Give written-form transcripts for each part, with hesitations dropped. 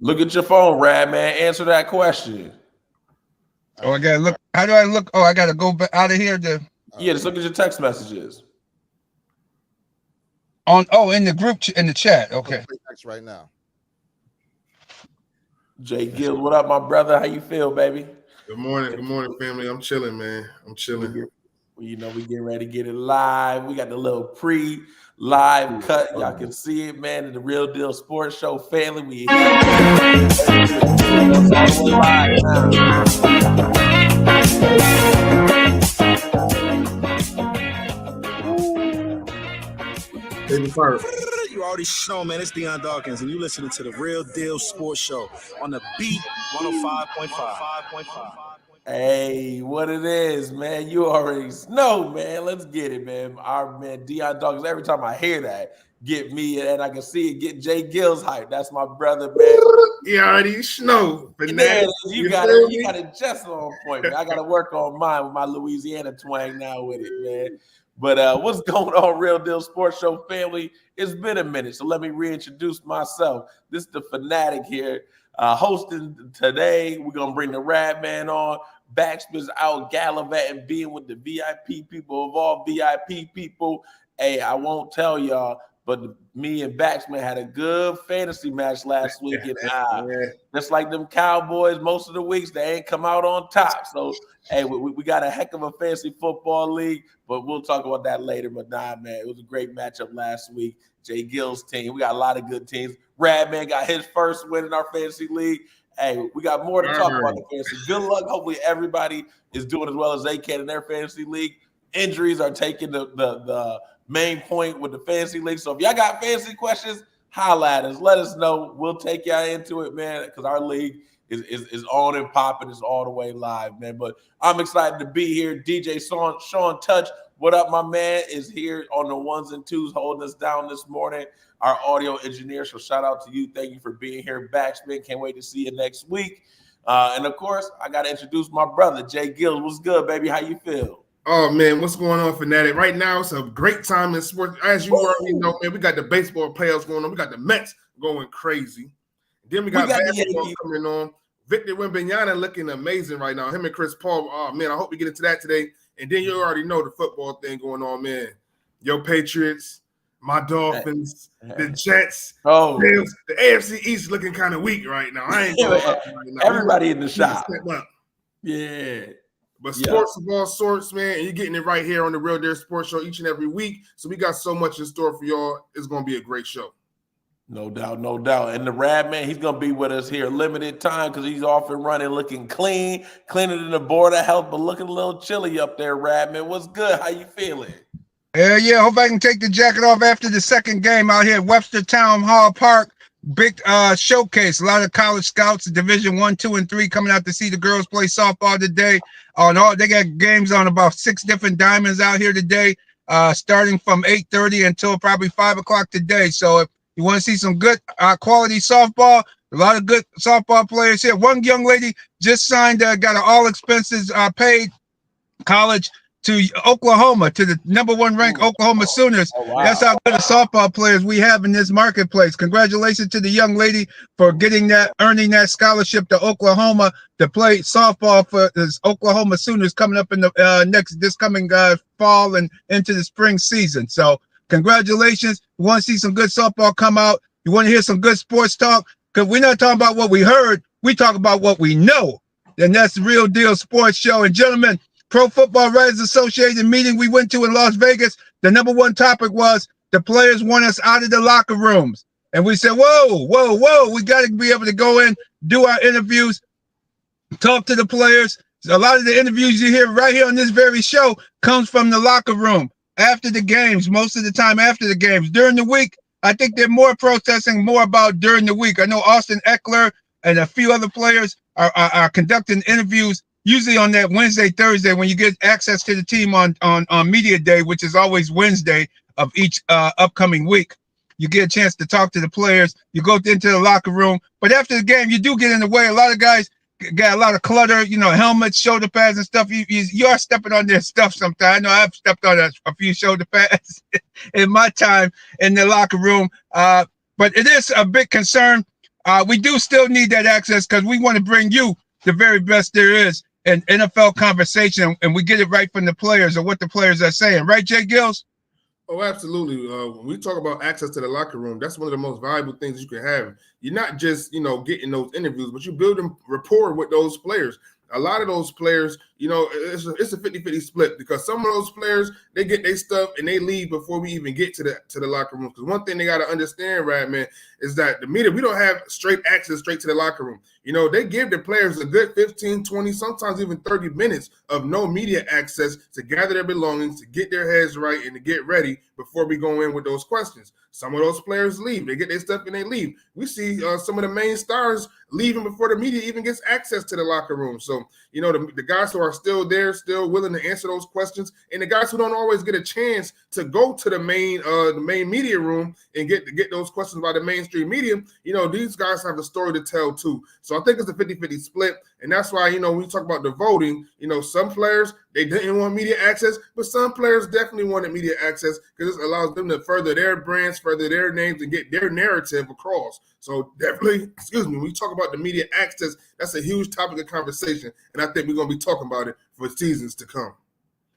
Look at your phone, Rad, man. Answer that question. Oh, I gotta look. How do I look? Oh, I gotta go back out of here to. Yeah, just look at your text messages. In the group in the chat. Okay. Text right now. J-GILLZ, what up, my brother? How you feel, baby? Good morning, family. I'm chilling, man. I'm chilling. We getting ready to get it live. We got the little pre-live cut. Y'all can see it, man. In the Real Deal Sports Show family. We here. Live now. You already know, man. It's Deion Dawkins, and you listening to the Real Deal Sports Show on the Beat 105.5. Hey, what it is, man. You already know, man. Let's get it, man. Our man Deion Dawkins, every time I hear that, get me, and I can see it, get J-GILLZ hype. That's my brother, man. You already know. You got it just on point, man. I got to work on mine with my Louisiana twang now with it, man. But what's going on, Real Deal Sports Show family? It's been a minute, so let me reintroduce myself. This is the Fanatic here, hosting today. We're going to bring the Rad Man on. BacSpin's out gallivanting, being with the VIP people of all VIP people. Hey, I won't tell y'all, but me and BacSpin had a good fantasy match last week. And just like them Cowboys, most of the weeks, they ain't come out on top. So, hey, we got a heck of a fantasy football league, but we'll talk about that later. But nah, man, it was a great matchup last week. J-GILLZ team. We got a lot of good teams. Radman got his first win in our fantasy league. Hey, we got more to talk about the fantasy. Good luck. Hopefully everybody is doing as well as they can in their fantasy league. Injuries are taking the main point with the fantasy league. So if y'all got fantasy questions, holla at us. Let us know. We'll take y'all into it, man, because our league is on and popping. It's all the way live, man. But I'm excited to be here. DJ Sean Touch, what up, my man, is here on the ones and twos holding us down this morning. Our audio engineer, so shout out to you. Thank you for being here, BacSpin. Can't wait to see you next week. And, of course, I got to introduce my brother, J-GILLZ. What's good, baby? How you feel? Oh, man, what's going on, Fanatic? Right now, it's a great time in sports. As you already know, man, we got the baseball playoffs going on. We got the Mets going crazy. Then we got basketball coming on. Victor Wembanyama looking amazing right now. Him and Chris Paul. Oh, man, I hope we get into that today. And then you already know the football thing going on, man. Yo, Patriots, my Dolphins, the Jets. Oh, the AFC East looking kind of weak right now. I ain't going right now. Everybody in the shop. Yeah. But sports of all sorts, man, and you're getting it right here on the Real Deal Sports Show each and every week. So we got so much in store for y'all. It's going to be a great show. No doubt, no doubt. And the Rad Man, he's going to be with us here limited time because he's off and running, looking clean, cleaner than the Board of Health, but looking a little chilly up there, Rad Man. What's good? How you feeling? Yeah, hope I can take the jacket off after the second game out here at Webster Town Hall Park. Big showcase. A lot of college scouts, Division 1, 2, and 3 coming out to see the girls play softball today. They got games on about 6 different diamonds out here today, starting from 8:30 until probably 5 o'clock today. So if you want to see some good quality softball, a lot of good softball players here. One young lady just signed, got an all expenses paid college to Oklahoma, to the #1 ranked Oklahoma Sooners. Oh, wow. That's how good of softball players we have in this marketplace. Congratulations to the young lady for earning that scholarship to Oklahoma to play softball for the Oklahoma Sooners coming up in the this coming fall and into the spring season. So congratulations. You want to see some good softball come out? You want to hear some good sports talk? Because we're not talking about what we heard. We talk about what we know. And that's the Real Deal Sports Show. And gentlemen, Pro Football Writers Association meeting we went to in Las Vegas, the #1 topic was the players want us out of the locker rooms. And we said, whoa, we got to be able to go in, do our interviews, talk to the players. A lot of the interviews you hear right here on this very show comes from the locker room after the games, most of the time after the games. During the week, I think they're more protesting more about during the week. I know Austin Eckler and a few other players are conducting interviews usually on that Wednesday, Thursday, when you get access to the team on media day, which is always Wednesday of each upcoming week. You get a chance to talk to the players. You go into the locker room. But after the game, you do get in the way. A lot of guys got a lot of clutter, helmets, shoulder pads and stuff. You are stepping on their stuff sometimes. I know I've stepped on a few shoulder pads in my time in the locker room. But it is a big concern. We do still need that access because we want to bring you the very best there is in NFL conversation, and we get it right from the players or what the players are saying. Right, J-GILLZ? Oh, absolutely. When we talk about access to the locker room, that's one of the most valuable things you can have. You're not just, getting those interviews, but you're building rapport with those players. A lot of those players, it's a 50-50 split because some of those players, they get their stuff and they leave before we even get to the locker room. Because one thing they got to understand, right, man, is that the media, we don't have straight access straight to the locker room. They give the players a good 15, 20, sometimes even 30 minutes of no media access to gather their belongings, to get their heads right, and to get ready before we go in with those questions. Some of those players leave. They get their stuff and they leave. We see some of the main stars leaving before the media even gets access to the locker room. So, the guys who are still there, still willing to answer those questions, and the guys who don't always get a chance to go to the main media room and get those questions by the mainstream media, these guys have a story to tell too. So I think it's a 50-50 split. And that's why, when we talk about the voting, some players, they didn't want media access, but some players definitely wanted media access because it allows them to further their brands, further their names, and get their narrative across. So definitely, when we talk about the media access, that's a huge topic of conversation. And I think we're going to be talking about it for seasons to come.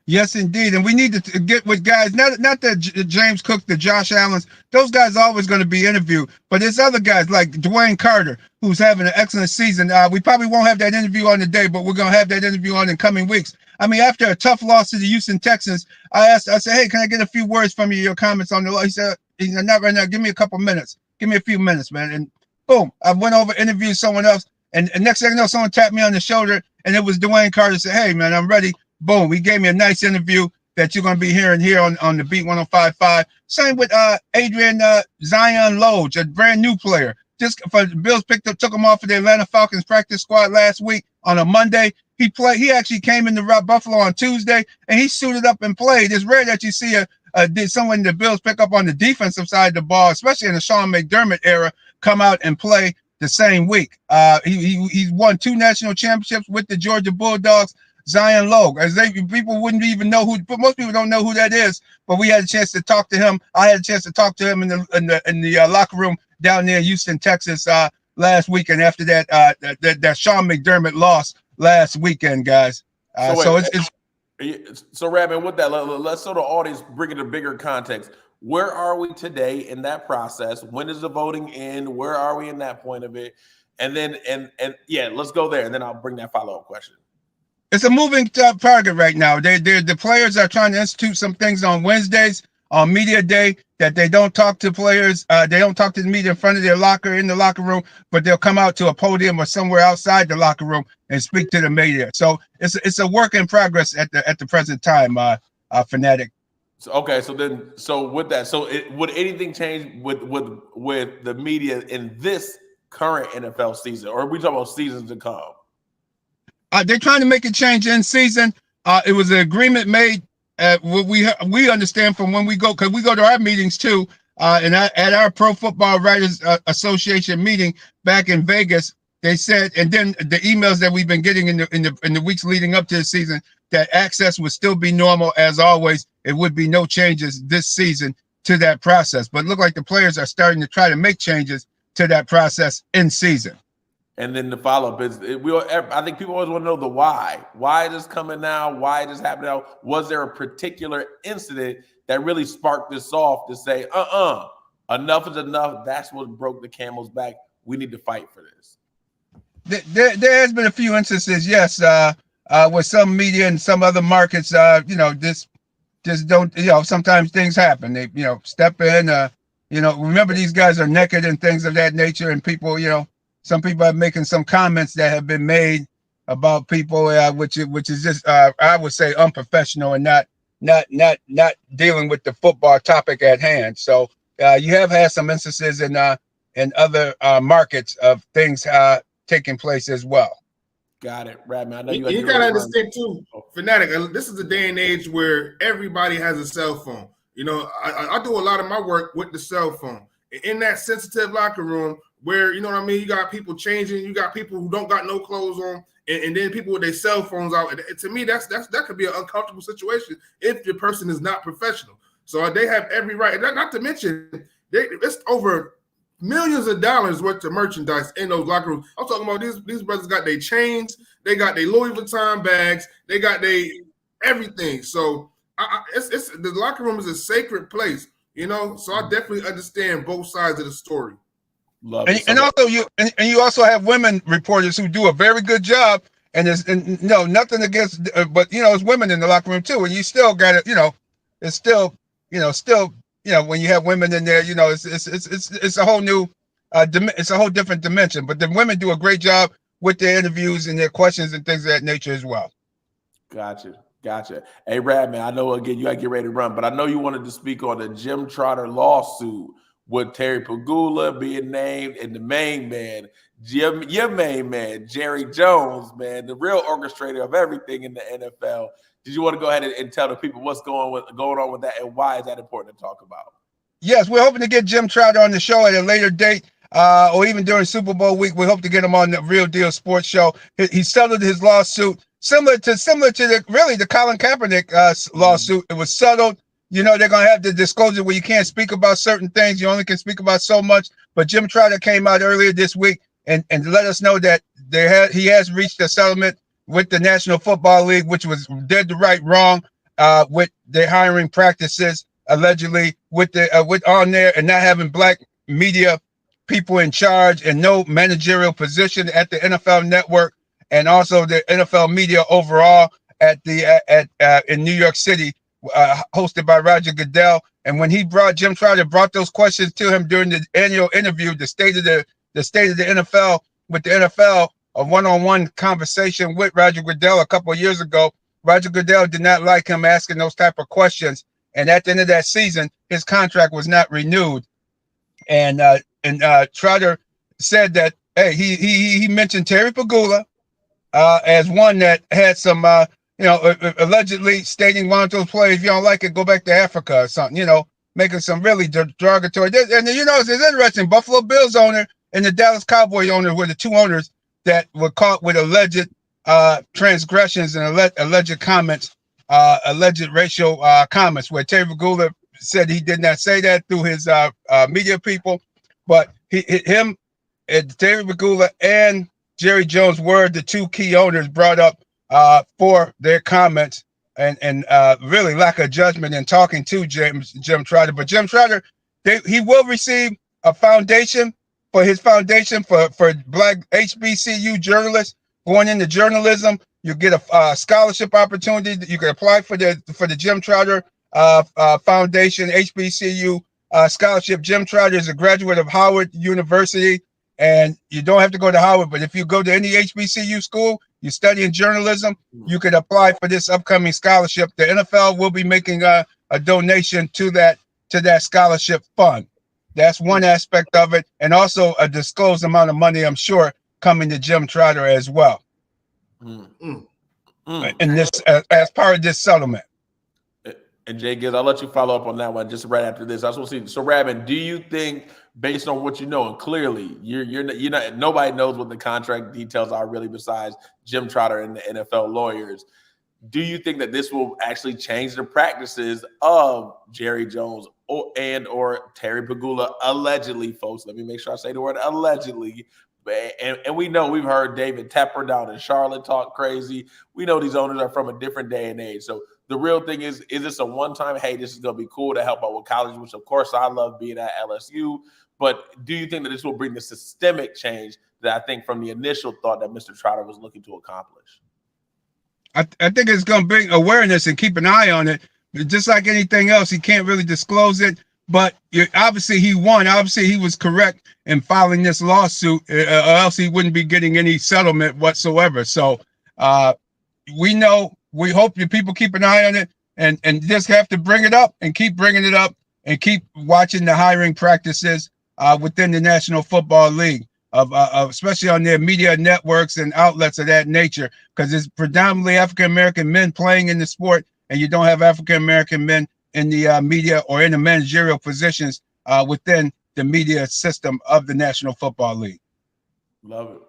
Yes, indeed. And we need to get with guys, not the James Cook, the Josh Allens. Those guys are always going to be interviewed. But there's other guys like Dwayne Carter, who's having an excellent season. We probably won't have that interview on today, but we're going to have that interview on in coming weeks. I mean, after a tough loss to the Houston Texans, I said, hey, can I get a few words from you, your comments on the loss? He said, not right now. Give me a couple minutes. Give me a few minutes, man. And boom, I went over, interviewed someone else. And next thing I know, someone tapped me on the shoulder, and it was Dwayne Carter. Said, hey, man, I'm ready. Boom, he gave me a nice interview that you're going to be hearing here on the Beat 105.5. Same with Adrian Zion Loge, a brand new player. Just for the Bills took him off of the Atlanta Falcons practice squad last week on a Monday. He actually came into Buffalo on Tuesday, and he suited up and played. It's rare that you see someone in the Bills pick up on the defensive side of the ball, especially in the Sean McDermott era, come out and play the same week. He's won 2 national championships with the Georgia Bulldogs. Zion Logue, people wouldn't even know who, but most people don't know who that is. But we had a chance to talk to him. I had a chance to talk to him in the locker room down there in Houston, Texas, last weekend. After that Sean McDermott loss last weekend, guys. So Radman, with that, let's sort of audience bring it to bigger context. Where are we today in that process? When does the voting end? Where are we in that point of it? And then yeah, let's go there, and then I'll bring that follow-up question. It's a moving target right now. The players are trying to institute some things on Wednesdays, on media day, that they don't talk to players. They don't talk to the media in front of their in the locker room, but they'll come out to a podium or somewhere outside the locker room and speak to the media. So it's a work in progress at the present time, Fanatic. So with that, would anything change with the media in this current NFL season, or are we talking about seasons to come? They're trying to make a change in season. It was an agreement made. We understand from when we go, because we go to our meetings too, and at our Pro Football Writers Association meeting back in Vegas, they said, and then the emails that we've been getting in the weeks leading up to the season, that access would still be normal as always. It would be no changes this season to that process. But it looked like the players are starting to try to make changes to that process in season. And then the follow-up is, I think people always want to know the why. Why is this coming now? Why is this happening now? Was there a particular incident that really sparked this off to say, enough is enough. That's what broke the camel's back. We need to fight for this. There has been a few instances, yes, with some media and some other markets, just don't, sometimes things happen. They, step in, remember these guys are naked and things of that nature, and people, some people are making some comments that have been made about people, which is just, I would say, unprofessional and not dealing with the football topic at hand. So you have had some instances in other markets of things taking place as well. Got it, Radman. I know you gotta understand too, Fanatic. This is a day and age where everybody has a cell phone. I do a lot of my work with the cell phone. In that sensitive locker room, where you got people changing, you got people who don't got no clothes on, and then people with their cell phones out. And to me, that could be an uncomfortable situation if the person is not professional. So they have every right. Not to mention, it's over millions of dollars worth of merchandise in those locker rooms. I'm talking about these brothers got their chains, they got their Louis Vuitton bags, they got their everything. So it's the locker room is a sacred place, you know. So I definitely understand both sides of the story. Love it. And also you also have women reporters who do a very good job. And no, nothing against, but you know, it's women in the locker room too. And you still got it, you know, it's still, you know, when you have women in there, you know, it's a whole new, it's a whole different dimension. But the women do a great job with their interviews and their questions and things of that nature as well. Gotcha. Hey, Radman, I know again you got to get ready to run, but I know you wanted to speak on the Jim Trotter lawsuit with Terry Pegula being named and the main man, your main man, Jerry Jones, man, the real orchestrator of everything in the NFL. Did you want to go ahead and tell the people what's going on with that and why is that important to talk about? Yes, we're hoping to get Jim Trotter on the show at a later date, or even during Super Bowl week. We hope to get him on the Real Deal Sports Show. He settled his lawsuit similar to the Colin Kaepernick lawsuit. It was settled. You know, they're going to have the disclosure where you can't speak about certain things. You only can speak about so much. But Jim Trotter came out earlier this week and let us know that he has reached a settlement with the National Football League, which was dead to right wrong with their hiring practices, allegedly, with on there and not having black media people in charge and no managerial position at the NFL Network and also the NFL media overall in New York City. Hosted by Roger Goodell, and when Jim Trotter brought those questions to him during the annual interview, the state of the NFL with the NFL, a one-on-one conversation with Roger Goodell a couple of years ago, Roger Goodell did not like him asking those type of questions, and at the end of that season, his contract was not renewed, and Trotter said that he mentioned Terry Pegula as one that had some. Allegedly stating one of those players, if you don't like it, go back to Africa or something, you know, making some really derogatory. And, you know, it's interesting. Buffalo Bills owner and the Dallas Cowboys owner were the two owners that were caught with alleged transgressions and alleged comments, alleged racial comments, where Terry Pegula said he did not say that through his media people. But Terry Pegula and Jerry Jones were the two key owners brought up for their comments and really lack of judgment in talking to Jim Trotter. But Jim Trotter, he will receive a foundation for black HBCU journalists going into journalism. You get a scholarship opportunity that you can apply for the Jim Trotter Foundation HBCU scholarship. Jim Trotter is a graduate of Howard University, and you don't have to go to Howard, but if you go to any HBCU school, you study in journalism, you could apply for this upcoming scholarship. The NFL will be making a donation to that scholarship fund. That's one aspect of it, and also a disclosed amount of money, I'm sure, coming to Jim Trotter as well. And this as part of this settlement. And J-GILLZ, I'll let you follow up on that one just right after this. I just want to see. So, Radman, do you think, based on what you know, and clearly you're not, nobody knows what the contract details are really besides Jim Trotter and the NFL lawyers. Do you think that this will actually change the practices of Jerry Jones or Terry Pegula allegedly, folks? Let me make sure I say the word allegedly. And we know, we've heard David Tepper down in Charlotte talk crazy. We know these owners are from a different day and age. So the real thing is this a one-time, hey, this is going to be cool to help out with college, which of course I love being at LSU. But do you think that this will bring the systemic change that I think from the initial thought that Mr. Trotter was looking to accomplish? I think it's going to bring awareness and keep an eye on it. Just like anything else, he can't really disclose it. But obviously he won. Obviously he was correct in filing this lawsuit, or else he wouldn't be getting any settlement whatsoever. So we hope you people keep an eye on it and just have to bring it up and keep bringing it up and keep watching the hiring practices within the National Football League, especially on their media networks and outlets of that nature, because it's predominantly African-American men playing in the sport, and you don't have African-American men in the media or in the managerial positions within the media system of the National Football League. Love it.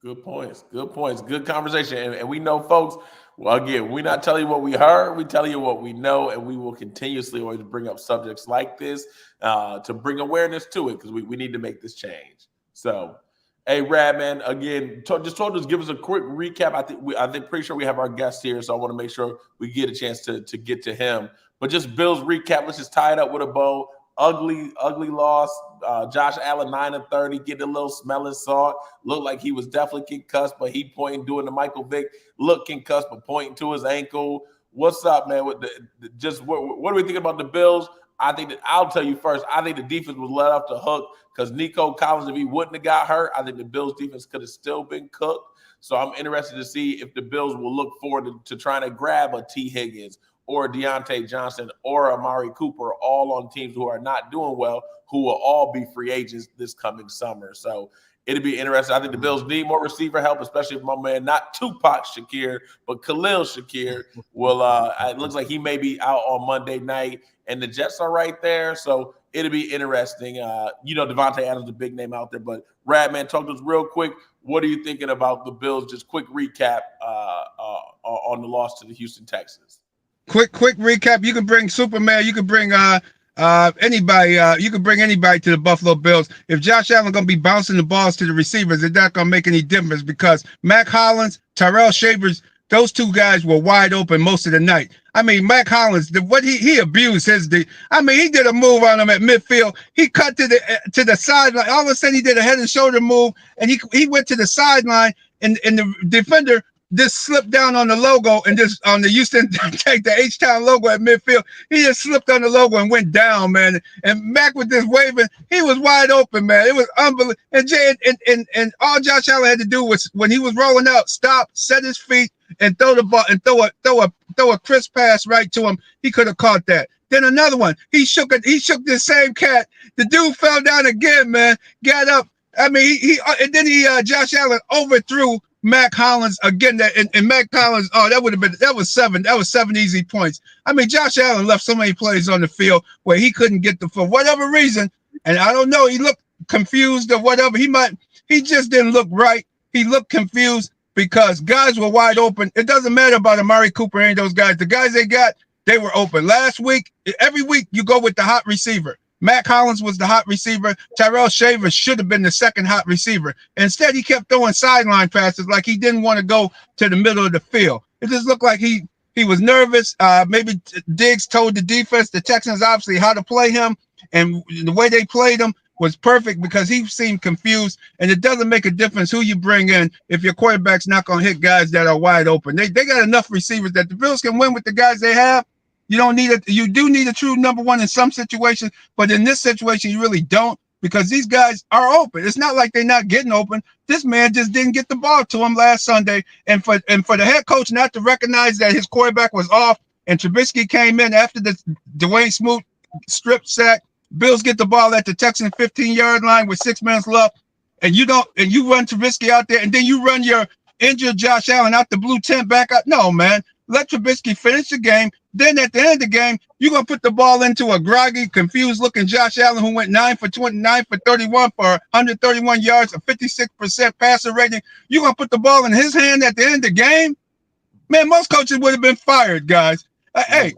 Good points. Good points. Good conversation. And we know, folks, well, again, we're not telling you what we heard. We tell you what we know, and we will continuously always bring up subjects like this to bring awareness to it because we need to make this change. So, hey, Radman, again, just give us a quick recap. I think pretty sure we have our guest here, so I want to make sure we get a chance to get to him. But just Bill's recap. Let's just tie it up with a bow. Ugly loss. Josh Allen 9-30, getting a little smelling salt. Looked like he was definitely concussed, but he pointing, doing the Michael Vick look concussed, but pointing to his ankle. What's up, man? With what do we think about the Bills? I think that I'll tell you first. I think the defense was let off the hook because Nico Collins, if he wouldn't have got hurt, I think the Bills defense could have still been cooked. So I'm interested to see if the Bills will look forward to trying to grab a T. Higgins or Deontay Johnson or Amari Cooper, all on teams who are not doing well, who will all be free agents this coming summer. So it'll be interesting. I think the Bills need more receiver help, especially if my man, not Tupac Shakir, but Khalil Shakir will, it looks like he may be out on Monday night, and the Jets are right there. So it'll be interesting. Devontae Adams is a big name out there, but Radman, talk to us real quick. What are you thinking about the Bills? Just quick recap on the loss to the Houston Texans. Quick recap. You can bring Superman. You can bring anybody. You can bring anybody to the Buffalo Bills. If Josh Allen gonna be bouncing the balls to the receivers, it's not gonna make any difference because Mac Hollins, Tyrell Shavers, those two guys were wide open most of the night. I mean, Mac Hollins, he abused his he did a move on him at midfield. He cut to the sideline. All of a sudden, he did a head and shoulder move, and he went to the sideline, and the defender just slipped down on the logo and just on the Houston take the H-Town logo at midfield. He just slipped on the logo and went down, man. And Mac with this waving, he was wide open, man. It was unbelievable. And all Josh Allen had to do was when he was rolling out, stop, set his feet, and throw the ball and throw a crisp pass right to him. He could have caught that. Then another one. He shook the same cat. The dude fell down again, man. Got up. I mean, Josh Allen overthrew Mac Hollins again, and Mac Hollins, that was seven easy points. I mean, Josh Allen left so many plays on the field where he couldn't get for whatever reason, and I don't know, he looked confused or whatever. He just didn't look right. He looked confused because guys were wide open. It doesn't matter about Amari Cooper and those guys. The guys they were open. Last week, every week you go with the hot receiver. Mac Hollins was the hot receiver. Tyrell Shavers should have been the second hot receiver. Instead, he kept throwing sideline passes like he didn't want to go to the middle of the field. It just looked like he was nervous. Maybe Diggs told the defense, the Texans, obviously how to play him. And the way they played him was perfect because he seemed confused. And it doesn't make a difference who you bring in if your quarterback's not going to hit guys that are wide open. They got enough receivers that the Bills can win with the guys they have. You do need a true number one in some situations, but in this situation, you really don't because these guys are open. It's not like they're not getting open. This man just didn't get the ball to him last Sunday. And for the head coach not to recognize that his quarterback was off and Trubisky came in after the Dwayne Smoot strip sack, Bills get the ball at the Texan 15-yard line with 6 minutes left, and you run Trubisky out there, and then you run your injured Josh Allen out the blue tent back up. No, man. Let Trubisky finish the game. Then at the end of the game, you're going to put the ball into a groggy, confused-looking Josh Allen who went 9 for 29 for 31 for 131 yards, a 56% passer rating. You're going to put the ball in his hand at the end of the game? Man, most coaches would have been fired, guys. Hey,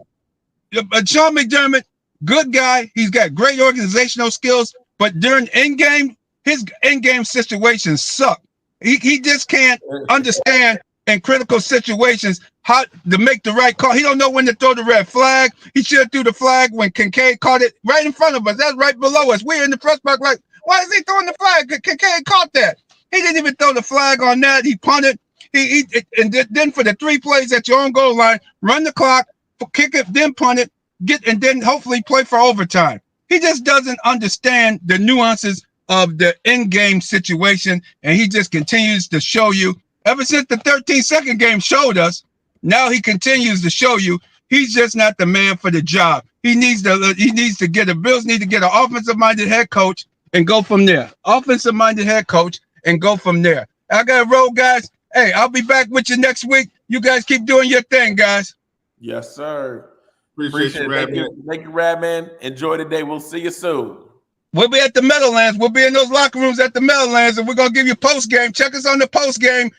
Sean McDermott, good guy. He's got great organizational skills, but during in-game, his in-game situations suck. He just can't understand in critical situations how to make the right call. He don't know when to throw the red flag. He should have threw the flag when Kincaid caught it right in front of us. That's right below us. We're in the press box like, why is he throwing the flag? Kincaid caught that. He didn't even throw the flag on that. He punted. And then for the 3 plays at your own goal line, run the clock, kick it, then punt it, and then hopefully play for overtime. He just doesn't understand the nuances of the in-game situation, and he just continues to show you. Ever since the 13-second game showed us, now he continues to show you he's just not the man for the job. Bills need to get an offensive-minded head coach and go from there. Offensive-minded head coach and go from there. I got to roll, guys. Hey, I'll be back with you next week. You guys keep doing your thing, guys. Yes, sir. Appreciate you, Radman. Thank you, Radman. Enjoy the day. We'll see you soon. We'll be at the Meadowlands. We'll be in those locker rooms at the Meadowlands, and we're gonna give you post game. Check us on the post game,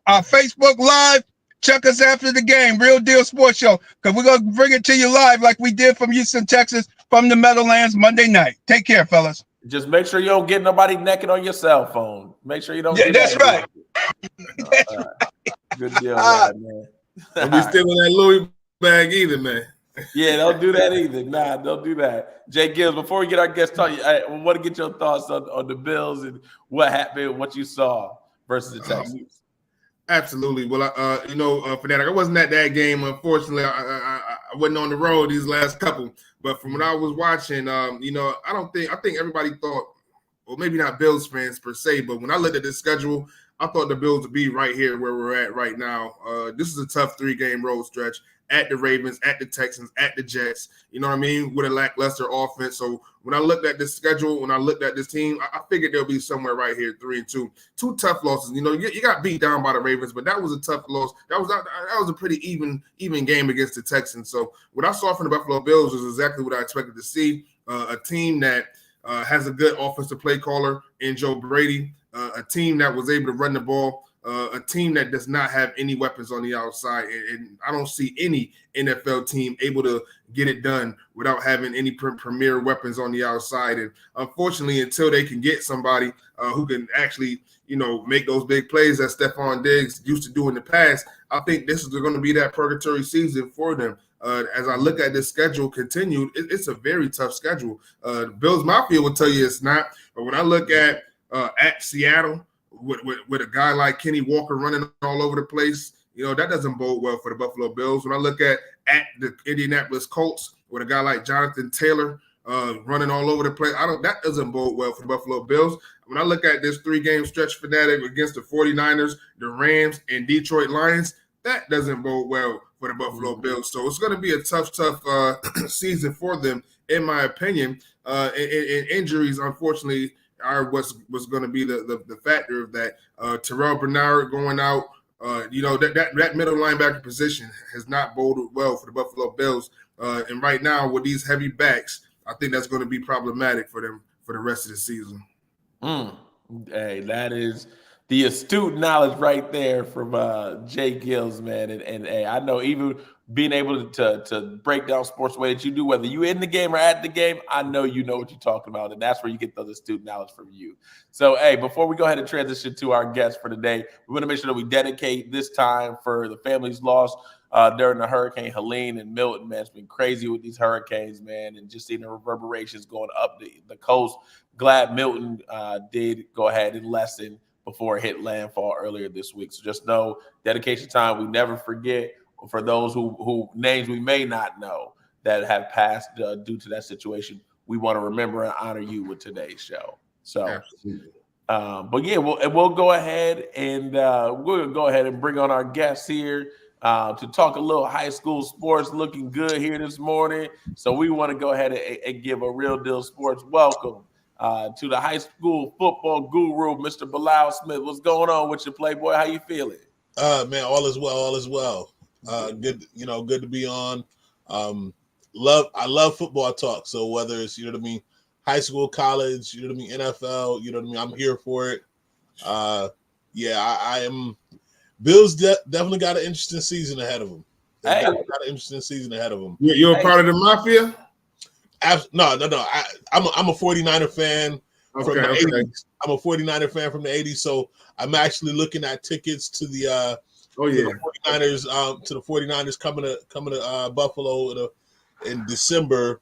Facebook Live. Check us after the game, Real Deal Sports Show, because we're gonna bring it to you live like we did from Houston, Texas, from the Meadowlands Monday night. Take care, fellas. Just make sure you don't get nobody naked on your cell phone. Make sure you don't. Yeah, that's right. That's right. Good deal, man. Don't be stealing that Louis bag either, man. Yeah, don't do that either. Nah, don't do that. J-GILLZ, before we get our guest talk, I want to get your thoughts on the Bills and what happened, what you saw versus the Texans. Absolutely. Well, Fanatic, I wasn't at that game. Unfortunately, I wasn't on the road these last couple. But from what I was watching, I think everybody thought, well, maybe not Bills fans per se, but when I looked at the schedule, I thought the Bills would be right here where we're at right now. This is a tough 3-game road stretch at the Ravens, at the Texans, at the Jets, you know what I mean, with a lackluster offense. So when I looked at this schedule, when I looked at this team, I figured they'll be somewhere right here, 3-2. 2 tough losses. You know, you got beat down by the Ravens, but that was a tough loss. That was a pretty even game against the Texans. So what I saw from the Buffalo Bills was exactly what I expected to see. A team that has a good offensive play caller in Joe Brady, a team that was able to run the ball, a team that does not have any weapons on the outside, and I don't see any NFL team able to get it done without having any premier weapons on the outside. And unfortunately, until they can get somebody who can actually, make those big plays that Stephon Diggs used to do in the past, I think this is going to be that purgatory season for them. As I look at this schedule continued, it's a very tough schedule. Bills Mafia will tell you it's not, but when I look at Seattle, with a guy like Kenny Walker running all over the place, that doesn't bode well for the Buffalo Bills. When I look at the Indianapolis Colts with a guy like Jonathan Taylor running all over the place, that doesn't bode well for the Buffalo Bills. When I look at this 3-game stretch Fanatic against the 49ers, the Rams, and Detroit Lions, that doesn't bode well for the Buffalo Bills. So it's going to be a tough season for them, in my opinion. And injuries, unfortunately, are what's going to be the factor of that. Terrell Bernard going out, that middle linebacker position has not boded well for the Buffalo Bills. And right now, with these heavy backs, I think that's going to be problematic for them for the rest of the season. Hey, that is the astute knowledge right there from J-GILLZ, man. And hey, I know even being able to break down sports the way that you do, whether you're in the game or at the game, I know you know what you're talking about, and that's where you get the astute knowledge from you. So, hey, before we go ahead and transition to our guest for today, we want to make sure that we dedicate this time for the families lost during the Hurricane Helene and Milton, man. It's been crazy with these hurricanes, man, and just seeing the reverberations going up the coast. Glad Milton did go ahead and lessen before it hit landfall earlier this week. So just know, dedication time, we never forget. For those who names we may not know that have passed due to that situation, we want to remember and honor you with today's show. So, but yeah, we'll go ahead and bring on our guests here to talk a little high school sports. Looking good here this morning, so we want to go ahead and give a Real Deal Sports welcome to the high school football guru, Mr. Bilal Smith. What's going on with you, Playboy? How you feeling? Man, all is well. All is well. Good to be on. I love football talk. So whether it's, high school, college, NFL, I'm here for it. I am. Bills definitely got an interesting season ahead of them. Hey. Got an interesting season ahead of them. You're a part of the Mafia? No. I'm a 49er fan from the 80s. I'm a 49er fan from the 80s. So I'm actually looking at tickets to the to the 49ers coming to Buffalo in December.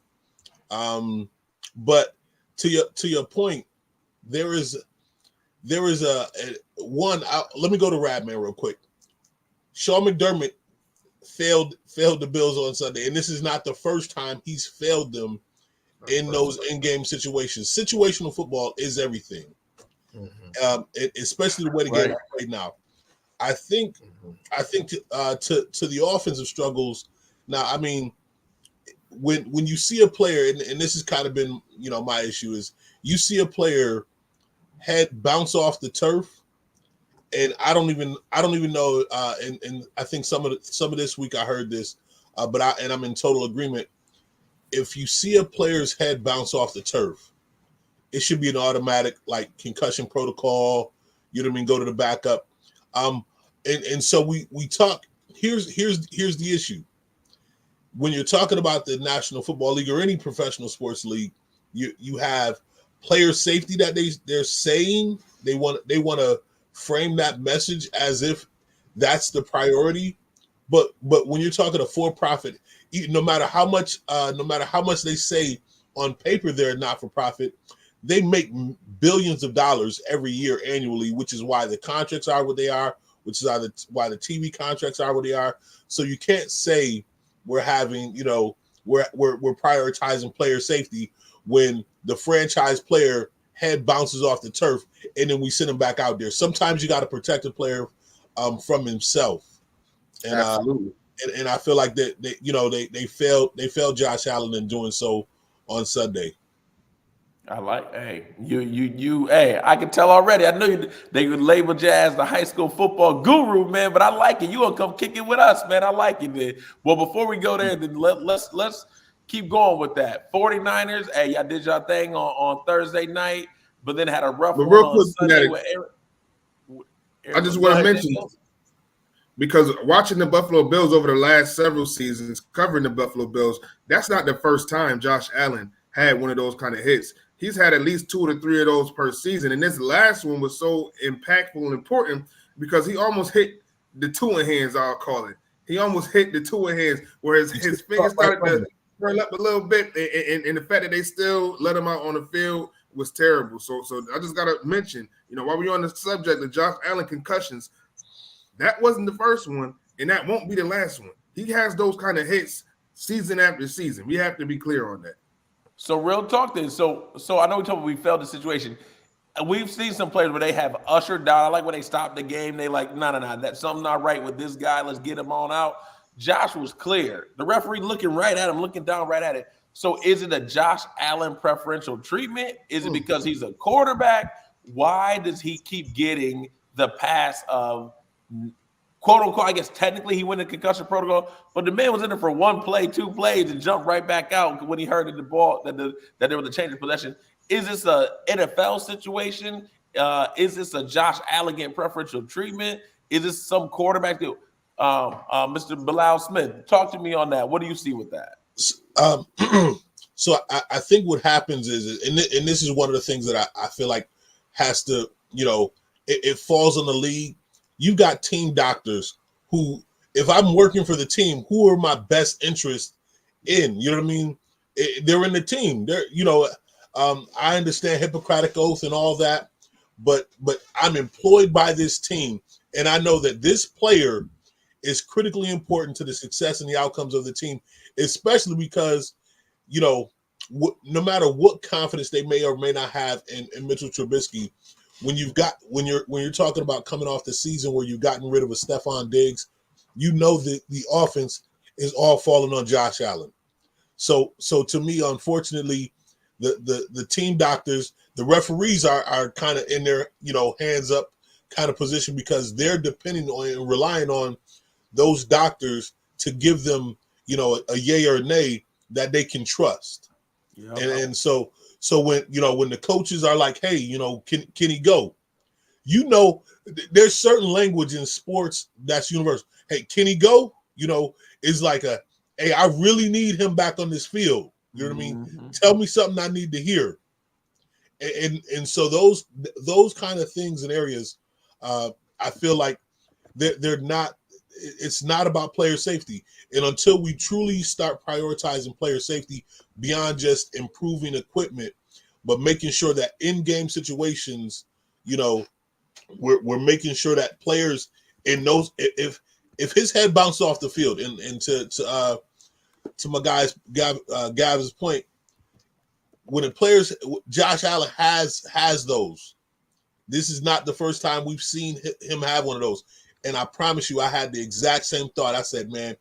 But to your point, there is a one. Let me go to Radman real quick. Sean McDermott failed the Bills on Sunday, and this is not the first time he's failed them in those in-game situations. Situational football is everything, especially the way the game is played now. I think to the offensive struggles. Now, I mean, when you see a player, and this has kind of been my issue, is you see a player head bounce off the turf, and I don't even know. And I think some of this week I heard this, but I'm in total agreement. If you see a player's head bounce off the turf, it should be an automatic like concussion protocol. You know what I mean? Go to the backup. And so we talk. Here's the issue. When you're talking about the National Football League or any professional sports league, you have player safety that they're saying they want to frame that message as if that's the priority. But when you're talking a for-profit, no matter how much they say on paper they're not for profit, they make billions of dollars every year annually, which is why the contracts are what they are, which is why the TV contracts are what they are. So you can't say we're having, we're prioritizing player safety when the franchise player head bounces off the turf and then we send him back out there. Sometimes you got to protect the player from himself. And Absolutely. And I feel like that they failed Josh Allen in doing so on Sunday. I like, hey, hey, I can tell already. I knew they would label you as the high school football guru, man, but I like it. You gonna come kick it with us, man. I like it, man. Well, before we go there, then let's keep going with that. 49ers, hey, y'all did y'all thing on Thursday night, but then had a rough one on Sunday with Aaron. I just want to mention, because watching the Buffalo Bills over the last several seasons, covering the Buffalo Bills, that's not the first time Josh Allen had one of those kind of hits. He's had at least 2 to 3 of those per season. And this last one was so impactful and important because he almost hit the two in hands, I'll call it. He almost hit the two in hands where his fingers started to curl up a little bit. And the fact that they still let him out on the field was terrible. So I just got to mention, while we're on the subject of Josh Allen concussions, that wasn't the first one, and that won't be the last one. He has those kind of hits season after season. We have to be clear on that. So real talk then. So I know we failed the situation. We've seen some players where they have ushered down. I like when they stopped the game. They like, no, that's something not right with this guy. Let's get him on out. Josh was clear. The referee looking right at him, looking down right at it. So is it a Josh Allen preferential treatment? Is it because he's a quarterback? Why does he keep getting the pass of quote unquote? I guess technically he went in concussion protocol, but the man was in there for 1 play, 2 plays, and jumped right back out when he heard the ball that there was a change of possession. Is this a NFL situation? Is this a Josh Allen getting preferential treatment? Is this some quarterback deal? Mr. Bilal Smith, talk to me on that. What do you see with that? So I think what happens is, and this is one of the things that I feel like has to, it falls on the league. You got team doctors who, if I'm working for the team, who are my best interest in? You know what I mean? They're in the team. They're, I understand Hippocratic oath and all that, but I'm employed by this team, and I know that this player is critically important to the success and the outcomes of the team, especially because, no matter what confidence they may or may not have in Mitchell Trubisky, when you're talking about coming off the season where you've gotten rid of a Stephon Diggs, that the offense is all falling on Josh Allen. So to me, unfortunately, the team doctors, the referees are kind of in their hands up kind of position because they're depending on and relying on those doctors to give them a yay or a nay that they can trust. Yeah. And so when the coaches are like, hey, can he go? There's certain language in sports that's universal. Hey, can he go? Is like hey, I really need him back on this field. You know what I mean? Mm-hmm. Tell me something I need to hear. And so those kind of things and areas, I feel like they're not. It's not about player safety. And until we truly start prioritizing player safety beyond just improving equipment, but making sure that in-game situations, we're making sure that players in those, if his head bounced off the field, and to my guy's Gav's point, when the players, Josh Allen has those. This is not the first time we've seen him have one of those. And I promise you, I had the exact same thought. I said, man,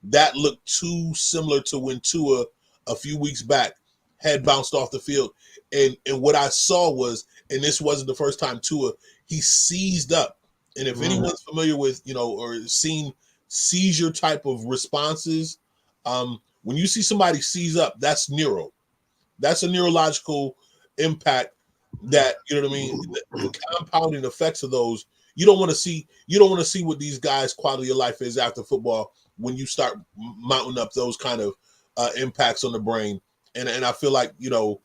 that looked too similar to when Tua a few weeks back had bounced off the field. And what I saw was, and this wasn't the first time Tua, he seized up. And if anyone's familiar with, or seen seizure type of responses, when you see somebody seize up, that's neuro. That's a neurological impact that, you know what I mean, the compounding effects of those, you don't want to see what these guys' quality of life is after football when you start mounting up those kind of impacts on the brain. And I feel like, you know,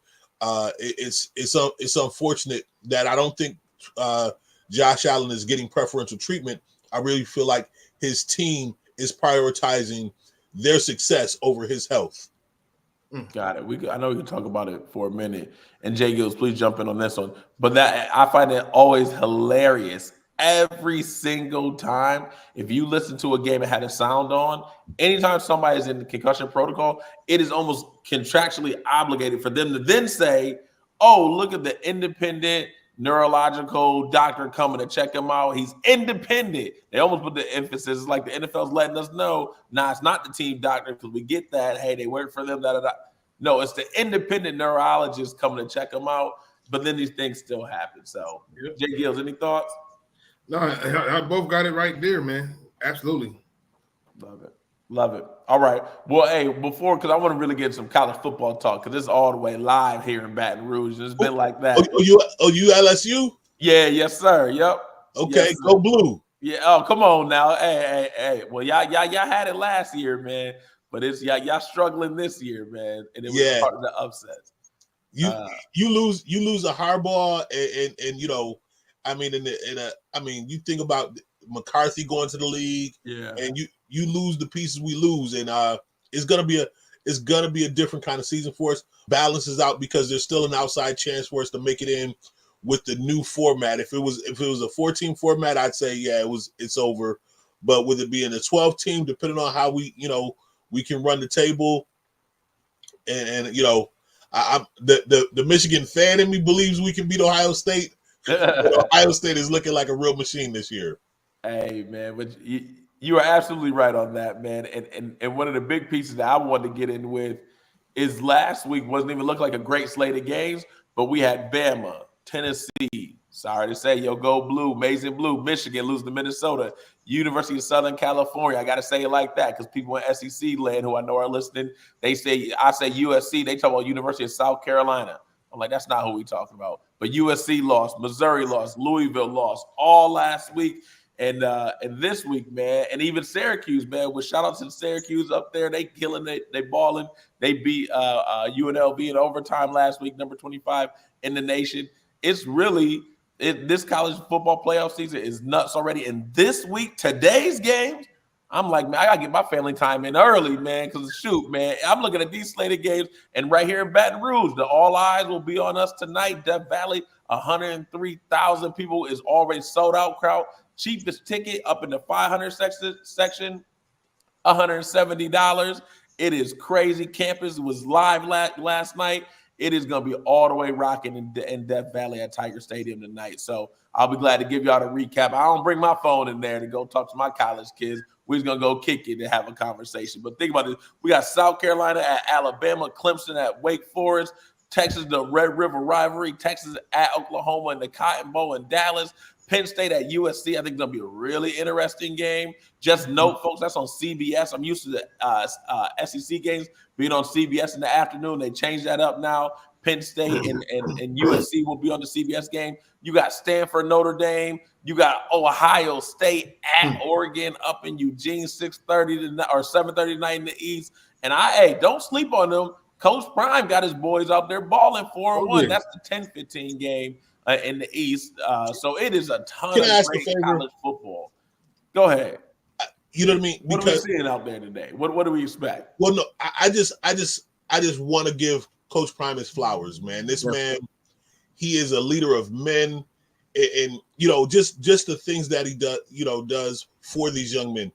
it's unfortunate that I don't think Josh Allen is getting preferential treatment. I really feel like his team is prioritizing their success over his health. Got it. I know we can talk about it for a minute. And J-GILLZ, please jump in on this one. But that I find it always hilarious. Every single time, if you listen to a game and had a sound on, anytime somebody is in the concussion protocol, it is almost contractually obligated for them to then say, oh, look at the independent neurological doctor coming to check him out. He's independent. They almost put the emphasis, like the NFL's letting us know, nah, it's not the team doctor, because we get that. Hey, they work for them, da-da-da. No, it's the independent neurologist coming to check him out, but then these things still happen. So, J-GILLZ, any thoughts? No, I both got it right there, man. Absolutely. Love it. Love it. All right. Well, hey, because I want to really get some college football talk, because it's all the way live here in Baton Rouge. And it's been like that. You LSU? Yeah, yes, sir. Yep. Okay, yes, go blue. Yeah. Oh, come on now. Hey. Well, y'all had it last year, man. But it's y'all struggling this year, man. And it was part of the upset. You lose a Harbaugh and you know, I mean, you think about McCarthy going to the league, and you lose the pieces we lose, and it's gonna be a different kind of season for us. Balances out because there's still an outside chance for us to make it in with the new format. If it was a 14 format, I'd say it's over. But with it being a 12 team, depending on how we can run the table, and you know, the Michigan fan in me believes we can beat Ohio State. Ohio State is looking like a real machine this year. Hey, man, but you are absolutely right on that, man. And one of the big pieces that I wanted to get in with is last week wasn't even look like a great slate of games, but we had Bama, Tennessee, sorry to say, go blue, amazing blue, Michigan lose to Minnesota, University of Southern California. I got to say it like that because people in SEC land who I know are listening, I say USC, they talk about University of South Carolina. I'm like, that's not who we talking about. But USC lost, Missouri lost, Louisville lost all last week. And this week, man, and even Syracuse, man, with shout out to Syracuse up there. They killing it. They balling. They beat UNLV in overtime last week, number 25 in the nation. It's really this college football playoff season is nuts already. And this week, today's games, I'm like, man, I got to get my family time in early, man, because shoot, man, I'm looking at these slated games. And right here in Baton Rouge, the all eyes will be on us tonight. Death Valley, 103,000 people is already sold out crowd. Cheapest ticket up in the 500 section, $170. It is crazy. Campus was live last night. It is going to be all the way rocking in Death Valley at Tiger Stadium tonight. So I'll be glad to give y'all the recap. I don't bring my phone in there to go talk to my college kids. We're just going to go kick it and have a conversation. But think about it. We got South Carolina at Alabama, Clemson at Wake Forest, Texas, the Red River rivalry, Texas at Oklahoma and the Cotton Bowl in Dallas, Penn State at USC. I think it's going to be a really interesting game. Just note, folks, that's on CBS. I'm used to the SEC games being on CBS in the afternoon. They changed that up now. Penn State and USC will be on the CBS game. You got Stanford, Notre Dame. You got Ohio State at Oregon up in Eugene, 6:30 or 7:30 tonight in the East. And don't sleep on them. Coach Prime got his boys out there balling 4-1. That's the 10-15 game in the East. So it is a ton of great college football. Go ahead. You know what I mean? What are we seeing out there today? What do we expect? Well, no, I just want to give Coach Prime his flowers, man. This man, he is a leader of men, and just the things that he does for these young men.